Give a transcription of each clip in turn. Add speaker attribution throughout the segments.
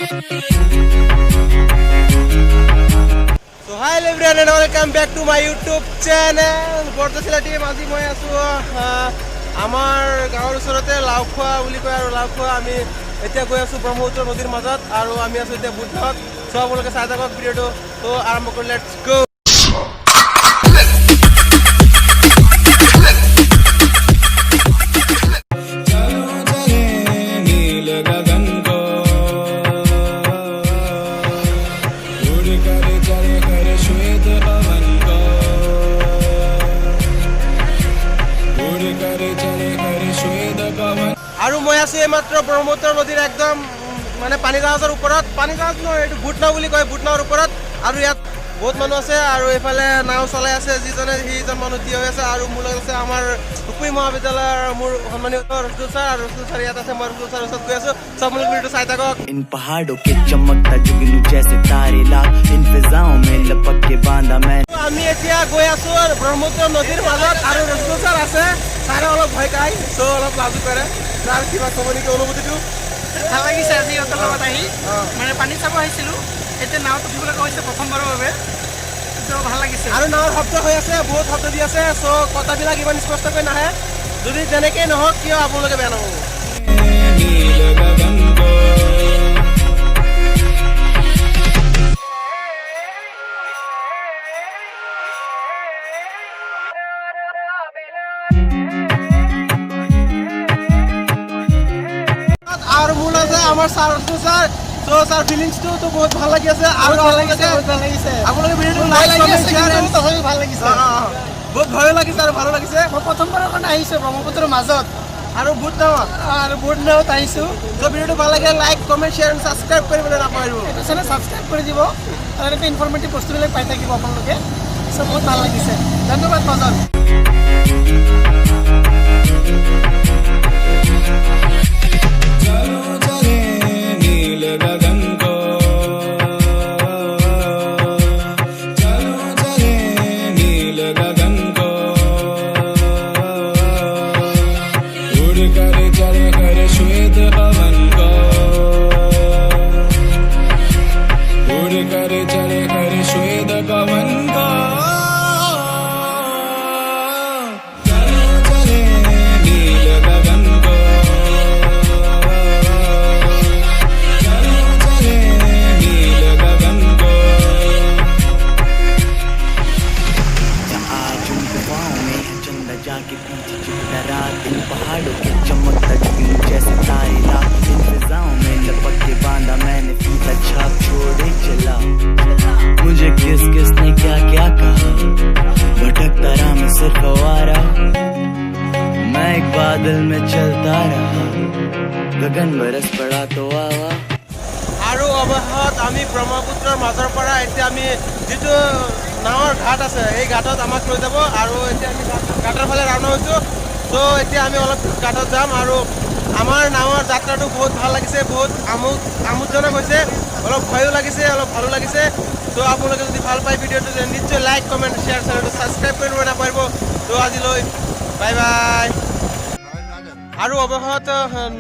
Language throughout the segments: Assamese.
Speaker 1: So hi everyone and welcome back to my YouTube channel. Bordoisila team আজি মই আছো আমাৰ গাঁৱৰ ওচৰতে লাওখোৱা বুলি কয় আৰু লাওখোৱা আমি এতিয়া গৈ আছো ব্ৰহ্মপুত্ৰ নদীৰ মাজত আৰু আমি আছো এতিয়া বুটনাথ। সো আপোনালোকে চাই থাকক ভিডিঅ'টো। তো আৰম্ভ কৰি লেটছ গো। আৰু মই আছো এইমাত্ৰ ব্ৰহ্মপুত্ৰ নদীৰ একদম মানে পানী জাহাজৰ ওপৰত, পানী জাহাজ নহয় এইটো বুটনাও বুলি কয়, বুটনাওৰ ওপৰত। আৰু ইয়াত বহুত মানুহ আছে আৰু এইফালে নাও চলাই আছে সিজন মানুহ থিয় হৈ আছে। আৰু মোৰ লগত আছে আমাৰ হুকুই মহাবিদ্যালয়ৰ মোৰ সন্মানীয় ৰসুল ছাৰ, আৰু ৰসুল ছাৰ ইয়াত আছে। মই ৰসুল ছাৰৰ ওচৰত গৈ আছো। সব লোক ভিডিঅ'টো চাই থাকক।
Speaker 2: इन पहाड़ों के चमकता जुगनू जैसे तारे लाख इन फिजाओं में लपक के बांधा मैं।
Speaker 1: আমি এতিয়া গৈ আছো ব্ৰহ্মপুত্ৰ নদীৰ মাজত আৰু ৰসুল ছাৰ আছে। ছাৰে অলপ ভয় খায়, চ' অলপ লাজু কৰে। ছাৰ কিবা ক'ব নেকি অনুভূতিটো?
Speaker 3: ভাল লাগিছে আজি সিহঁতৰ লগত আহি, মানে পানী চাব আহিছিলোঁ। এতিয়া নাওত উঠিবলৈ কৈছে প্ৰথমবাৰৰ বাবে, তো ভাল লাগিছে।
Speaker 1: আৰু নাৱৰ শব্দ হৈ আছে, বহুত শব্দ দি আছে। চ' কথাবিলাক ইমান স্পষ্টকৈ নাহে। যদি যেনেকেই নহওক কিয় আপোনালোকে বেয়া নাপাব। আৰু মোৰ আছে আমাৰ ছাৰ ছাৰ চ' ছাৰ ফিলিংছটো তো বহুত ভাল লাগি আছে আৰু ভাল লাগিছে,
Speaker 3: ভাল লাগিছে।
Speaker 1: আপোনালোকে ভিডিঅ'টো লাইক কমেণ্ট শ্বেয়াৰ
Speaker 3: তথাপি ভাল লাগিছে।
Speaker 1: বহুত ভয়ো লাগিছে আৰু ভালো লাগিছে।
Speaker 3: মই প্ৰথমবাৰৰ কাৰণে আহিছোঁ ব্ৰহ্মপুত্ৰৰ মাজত
Speaker 1: আৰু বুট নাৱত
Speaker 3: আৰু বুটনাওত আহিছোঁ।
Speaker 1: চ' ভিডিঅ'টো ভাল লাগে লাইক কমেণ্ট শ্বেয়াৰ ছাবস্ক্ৰাইব কৰিবলৈ নাপাহৰিব।
Speaker 3: এইটো চেনেল ছাবস্ক্ৰাইব কৰি দিব আৰু এনেকৈ ইনফৰ্মেটিভ বস্তুবিলাক পাই থাকিব আপোনালোকে। চ' বহুত ভাল লাগিছে। ধন্যবাদ ফজল।
Speaker 2: जाके पीछे चुपता रात इन पहाड़ों के चमकता जुगनू जैसे तारे लाख इन फिजाओं में लपक के बांधा मैंने फीता छाप छोड़े चला। मुझे किस किस ने क्या क्या कहा, भटकता रहा मैं सिर्फ आवारा, मैं एक बादल में चलता रहा, गगन बरस पड़ा तो आवा।
Speaker 1: আৰু অৱশেষত আমি ব্ৰহ্মপুত্ৰৰ মাজৰ পৰা এতিয়া আমি যিটো নাৱৰ ঘাট আছে এই ঘাটত আমাক লৈ যাব। আৰু এতিয়া আমি ঘাটৰ ফালে ৰাওনা হৈছোঁ। চ' এতিয়া আমি অলপ ঘাটত যাম। আৰু আমাৰ নাৱৰ যাত্ৰাটো বহুত ভাল লাগিছে, বহুত আমোদজনক হৈছে। অলপ ভয়ো লাগিছে, অলপ ভালো লাগিছে। চ' আপোনালোকে যদি ভাল পায় ভিডিঅ'টো নিশ্চয় লাইক কমেণ্ট শ্বেয়াৰ চেনেলটো ছাবস্ক্ৰাইব কৰিব নাপাহৰিব। ত' আজিলৈ বাই বাই। আৰু অৱশেষত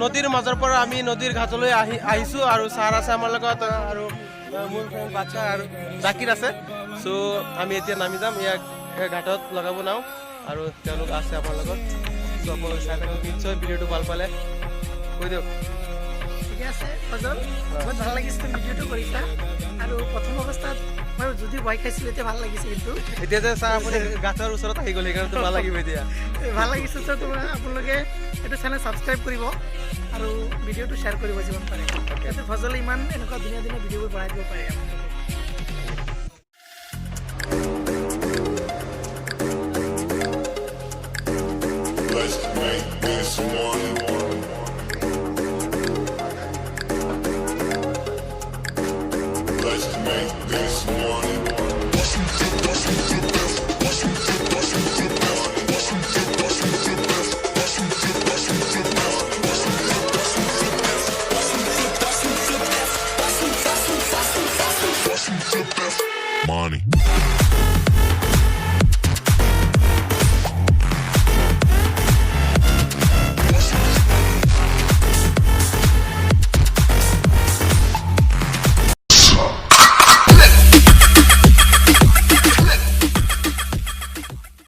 Speaker 1: নদীৰ মাজৰ পৰা আমি নদীৰ ঘাটলৈ আহিছোঁ। আৰু ছাৰ আছে আমাৰ লগত আৰু মোৰ ফ্ৰেণ্ড বাচ্চা আৰু জাকিৰ আছে। চ' আমি এতিয়া নামি যাম ইয়াক ঘাটত লগাব নাও আৰু তেওঁলোক আছে আমাৰ লগত। চ' আপোনালোকে চাই থাকক, নিশ্চয় ভিডিঅ'টো ভাল পালে কৈ দিয়ক।
Speaker 3: ঠিকে আছে ফজল, বহুত ভাল লাগিছে তুমি ভিডিঅ'টো কৰিছা। আৰু প্ৰথম অৱস্থাত বাৰু যদি ভয় খাইছিলোঁ এতিয়া ভাল লাগিছে। কিন্তু
Speaker 1: এতিয়া যে ছাৰ আপুনি গাছৰ ওচৰত আহি গ'ল সেইকাৰণে ভাল লাগিব এতিয়া।
Speaker 3: ভাল লাগিছে। চ' তোমাৰ আপোনালোকে এইটো চেনেল ছাবস্ক্ৰাইব কৰিব আৰু ভিডিঅ'টো শ্বেয়াৰ কৰিব যিমান পাৰে, যাতে ফজলে ইমান এনেকুৱা ধুনীয়া ধুনীয়া ভিডিঅ'বোৰ বনাই দিব পাৰে আপোনালোকে।
Speaker 4: Let's make this one.